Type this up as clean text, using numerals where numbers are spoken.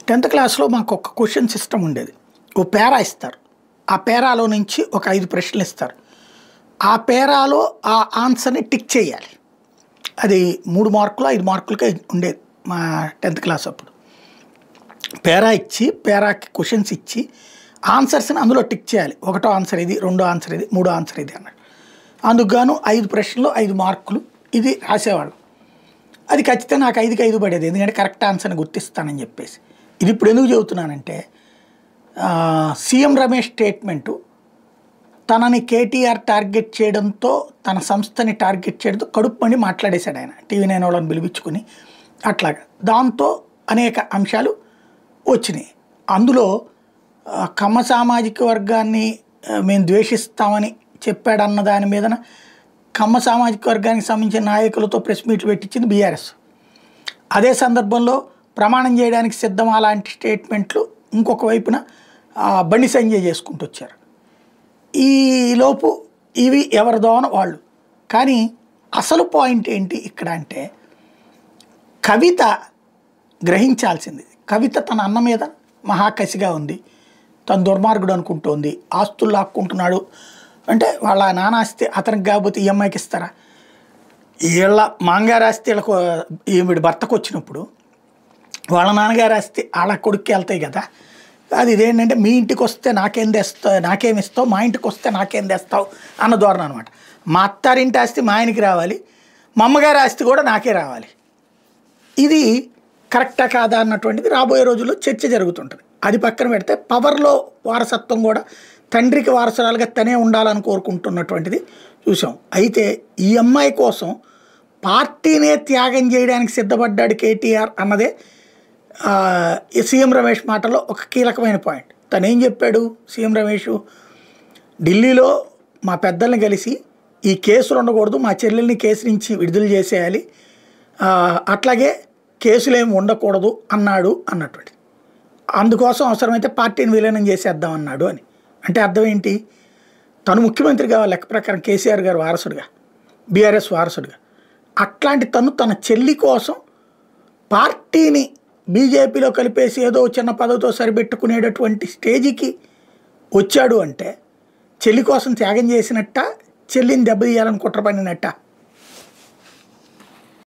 10th క్లాస్లో మాకు ఒక క్వశ్చన్ సిస్టమ్ ఉండేది. ఓ పేరా ఇస్తారు. ఆ పేరాలో నుంచి ఒక 5 ప్రశ్నలు ఇస్తారు. ఆ పేరాలో ఆ ఆన్సర్ని టిక్ చేయాలి. అది 3 మార్కులు 5 మార్కులకే ఉండేది మా 10th క్లాస్ అప్పుడు. పేరా ఇచ్చి పేరాకి క్వశ్చన్స్ ఇచ్చి ఆన్సర్స్ని అందులో టిక్ చేయాలి. ఒకటో ఆన్సర్ ఇది, రెండో ఆన్సర్ ఇది, మూడో ఆన్సర్ ఇది అన్నాడు. అందుకు గాను 5 ప్రశ్నలు 5 మార్కులు ఇది రాసేవాళ్ళు. అది ఖచ్చితంగా నాకు 5కి 5 పడేది, ఎందుకంటే కరెక్ట్ ఆన్సర్ని గుర్తిస్తానని చెప్పేసి. ఇది ఇప్పుడు ఎందుకు చెబుతున్నానంటే, సీఎం రమేష్ స్టేట్మెంటు తనని కేటీఆర్ టార్గెట్ చేయడంతో, తన సంస్థని టార్గెట్ చేయడంతో కడుపు మండి మాట్లాడేశాడు ఆయన, TV9 వాళ్ళని పిలిపించుకుని. అట్లాగా దాంతో అనేక అంశాలు వచ్చినాయి. అందులో కమ్మ సామాజిక వర్గాన్ని మేము ద్వేషిస్తామని చెప్పాడన్న దాని మీదన కమ్మ సామాజిక వర్గానికి సంబంధించిన నాయకులతో ప్రెస్ మీట్లు పెట్టించింది బీఆర్ఎస్. అదే సందర్భంలో ప్రమాణం చేయడానికి సిద్ధం అలాంటి స్టేట్మెంట్లు ఇంకొక వైపున బండి సంజయ్ చేసుకుంటూ వచ్చారు. ఈలోపు ఇవి ఎవరిదోన వాళ్ళు. కానీ అసలు పాయింట్ ఏంటి ఇక్కడ అంటే, కవిత గ్రహించాల్సింది. కవిత తన అన్న మీద మహాకసిగా ఉంది, తను దుర్మార్గుడు అనుకుంటోంది, ఆస్తులు లాక్కుంటున్నాడు అంటే వాళ్ళ నాన్న ఆస్తి అతనికి కాకపోతే ఈఎంఐకి ఇస్తారా? వీళ్ళ మాంగారు ఆస్తి వీళ్ళకు ఈవిడ భర్తకు వచ్చినప్పుడు వాళ్ళ నాన్నగారు ఆస్తి వాళ్ళ కొడుక్కి వెళ్తాయి కదా. అది ఇదేంటంటే, మీ ఇంటికి వస్తే నాకేమి ఇస్తావు, మా ఇంటికి వస్తే నాకేం తెస్తావు అన్న ధోరణి అనమాట. మా అత్తారింటి ఆస్తి మా ఆయనకి రావాలి, మా అమ్మగారి ఆస్తి కూడా నాకే రావాలి. ఇది కరెక్టా కాదా అన్నటువంటిది రాబోయే రోజుల్లో చర్చ జరుగుతుంటుంది. అది పక్కన పెడితే పవర్లో వారసత్వం కూడా తండ్రికి వారసురాలుగా తనే ఉండాలని కోరుకుంటున్నటువంటిది చూసాం. అయితే ఈ అమ్మాయి కోసం పార్టీనే త్యాగం చేయడానికి సిద్ధపడ్డాడు కేటీఆర్ అన్నదే సీఎం రమేష్ మాటలో ఒక కీలకమైన పాయింట్. తను ఏం చెప్పాడు సీఎం రమేష్? ఢిల్లీలో మా పెద్దల్ని కలిసి ఈ కేసులు ఉండకూడదు, మా చెల్లెల్ని కేసు నుంచి విడుదల చేసేయాలి, అట్లాగే కేసులేమి ఉండకూడదు అన్నాడు అన్నటువంటి. అందుకోసం అవసరమైతే పార్టీని విలీనం చేసేద్దాం అన్నాడు అని. అంటే అర్థం ఏంటి? తను ముఖ్యమంత్రి కావాలి లెక్క ప్రకారం, కేసీఆర్ గారు వారసుడిగా, బీఆర్ఎస్ వారసుడిగా. అట్లాంటి తన చెల్లి కోసం పార్టీని బీజేపీలో కలిపేసి ఏదో చిన్న పదవితో సరిపెట్టుకునేటటువంటి స్టేజికి వచ్చాడు అంటే చెల్లి కోసం త్యాగం చేసినట్ట, చెల్లిని దెబ్బతీయాలని కుట్ర పడినట్ట?